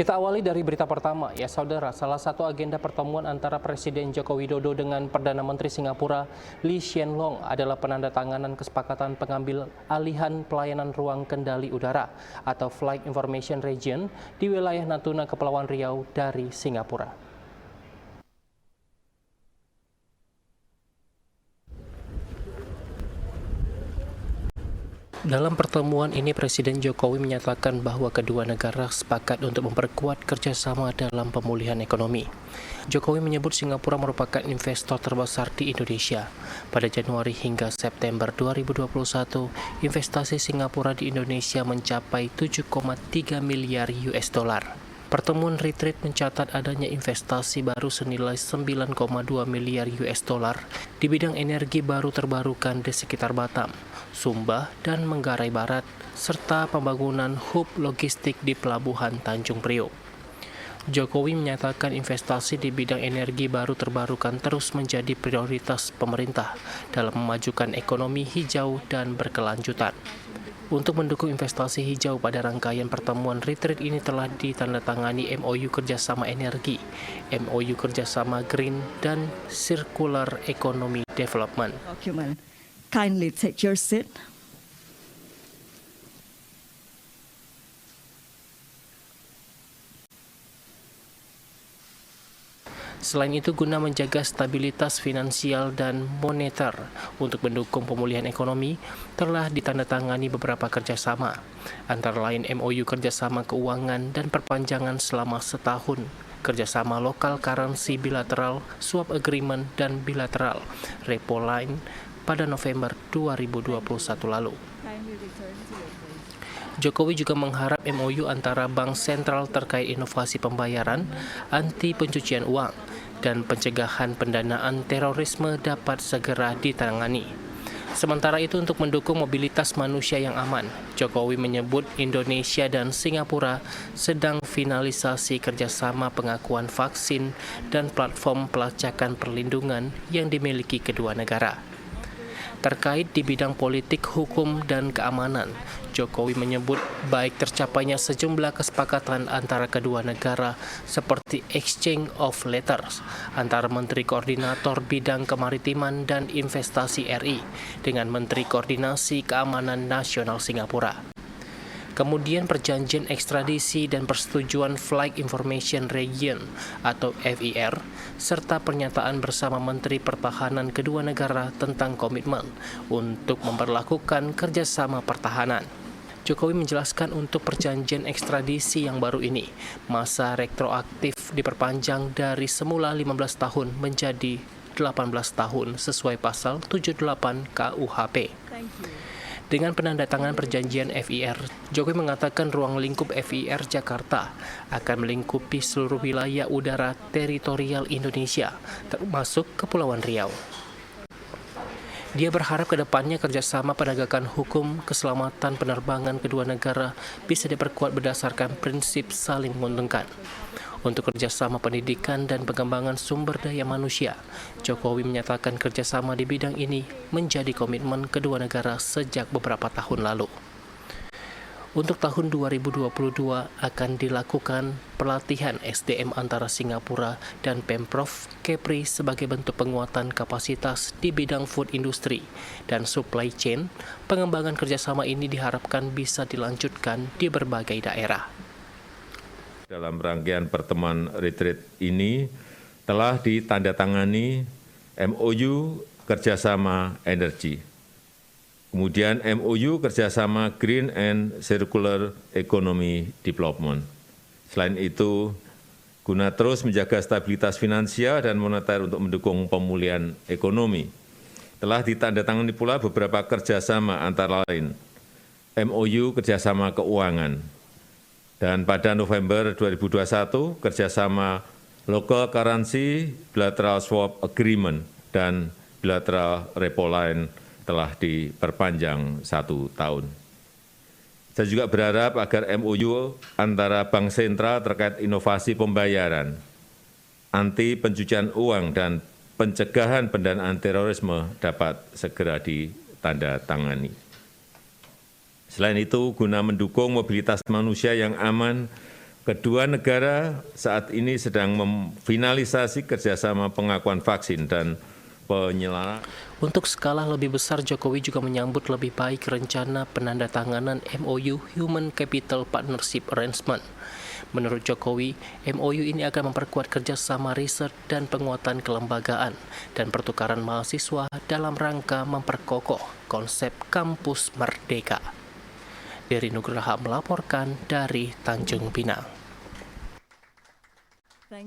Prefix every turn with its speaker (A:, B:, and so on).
A: Kita awali dari berita pertama, ya saudara. Salah satu agenda pertemuan antara Presiden Joko Widodo dengan Perdana Menteri Singapura Lee Hsien Loong adalah penandatanganan kesepakatan pengambil alihan pelayanan ruang kendali udara atau Flight Information Region di wilayah Natuna, Kepulauan Riau dari Singapura. Dalam pertemuan ini, Presiden Jokowi menyatakan bahwa kedua negara sepakat untuk memperkuat kerjasama dalam pemulihan ekonomi. Jokowi menyebut Singapura merupakan investor terbesar di Indonesia. Pada Januari hingga September 2021, investasi Singapura di Indonesia mencapai 7,3 miliar US dollar. Pertemuan retreat mencatat adanya investasi baru senilai 9,2 miliar US dollar di bidang energi baru terbarukan di sekitar Batam, Sumba, dan Manggarai Barat, serta pembangunan hub logistik di Pelabuhan Tanjung Priok. Jokowi menyatakan investasi di bidang energi baru terbarukan terus menjadi prioritas pemerintah dalam memajukan ekonomi hijau dan berkelanjutan. Untuk mendukung investasi hijau, pada rangkaian pertemuan retreat ini telah ditandatangani MOU kerjasama energi, MOU kerjasama green, dan circular economy development.
B: Document. Kindly take your seat.
A: Selain itu, guna menjaga stabilitas finansial dan moneter untuk mendukung pemulihan ekonomi, telah ditandatangani beberapa kerjasama, antara lain MOU kerjasama keuangan dan perpanjangan selama setahun, kerjasama lokal currency bilateral, swap agreement, dan bilateral repo line pada November 2021 lalu. Jokowi juga mengharap MOU antara Bank Sentral terkait inovasi pembayaran, anti pencucian uang, dan pencegahan pendanaan terorisme dapat segera ditangani. Sementara itu, untuk mendukung mobilitas manusia yang aman, Jokowi menyebut Indonesia dan Singapura sedang finalisasi kerjasama pengakuan vaksin dan platform pelacakan perlindungan yang dimiliki kedua negara. Terkait di bidang politik, hukum, dan keamanan, Jokowi menyebut baik tercapainya sejumlah kesepakatan antara kedua negara seperti exchange of letters antara Menteri Koordinator Bidang Kemaritiman dan Investasi RI dengan Menteri Koordinasi Keamanan Nasional Singapura. Kemudian perjanjian ekstradisi dan persetujuan Flight Information Region atau FIR, serta pernyataan bersama Menteri Pertahanan kedua negara tentang komitmen untuk memperlakukan kerjasama pertahanan. Jokowi menjelaskan untuk perjanjian ekstradisi yang baru ini, masa retroaktif diperpanjang dari semula 15 tahun menjadi 18 tahun sesuai pasal 78 KUHP. Dengan penandatangan perjanjian FIR, Jokowi mengatakan ruang lingkup FIR Jakarta akan melingkupi seluruh wilayah udara teritorial Indonesia, termasuk Kepulauan Riau. Dia berharap ke depannya kerjasama penegakan hukum keselamatan penerbangan kedua negara bisa diperkuat berdasarkan prinsip saling menguntungkan. Untuk kerjasama pendidikan dan pengembangan sumber daya manusia, Jokowi menyatakan kerjasama di bidang ini menjadi komitmen kedua negara sejak beberapa tahun lalu. Untuk tahun 2022 akan dilakukan pelatihan SDM antara Singapura dan Pemprov Kepri sebagai bentuk penguatan kapasitas di bidang food industry dan supply chain. Pengembangan kerjasama ini diharapkan bisa dilanjutkan di berbagai daerah.
C: Dalam rangkaian pertemuan retreat ini telah ditandatangani MOU kerjasama energi, kemudian MOU kerjasama Green and Circular Economy Development. Selain itu, guna terus menjaga stabilitas finansial dan moneter untuk mendukung pemulihan ekonomi, telah ditandatangani pula beberapa kerjasama antara lain MOU kerjasama keuangan, dan pada November 2021, kerjasama Local Currency Bilateral Swap Agreement dan Bilateral Repo Line telah diperpanjang 1 tahun. Saya juga berharap agar MOU antara Bank Sentral terkait inovasi pembayaran, anti pencucian uang, dan pencegahan pendanaan terorisme dapat segera ditandatangani. Selain itu, guna mendukung mobilitas manusia yang aman, Kedua negara saat ini sedang memfinalisasi kerjasama pengakuan vaksin dan penyelenggaraan.
A: Untuk skala lebih besar, Jokowi juga menyambut lebih baik rencana penandatanganan MOU Human Capital Partnership Arrangement. Menurut Jokowi, MOU ini akan memperkuat kerjasama riset dan penguatan kelembagaan dan pertukaran mahasiswa dalam rangka memperkokoh konsep kampus merdeka. Dery Nugraha melaporkan dari Tanjung Pinang.
B: Thank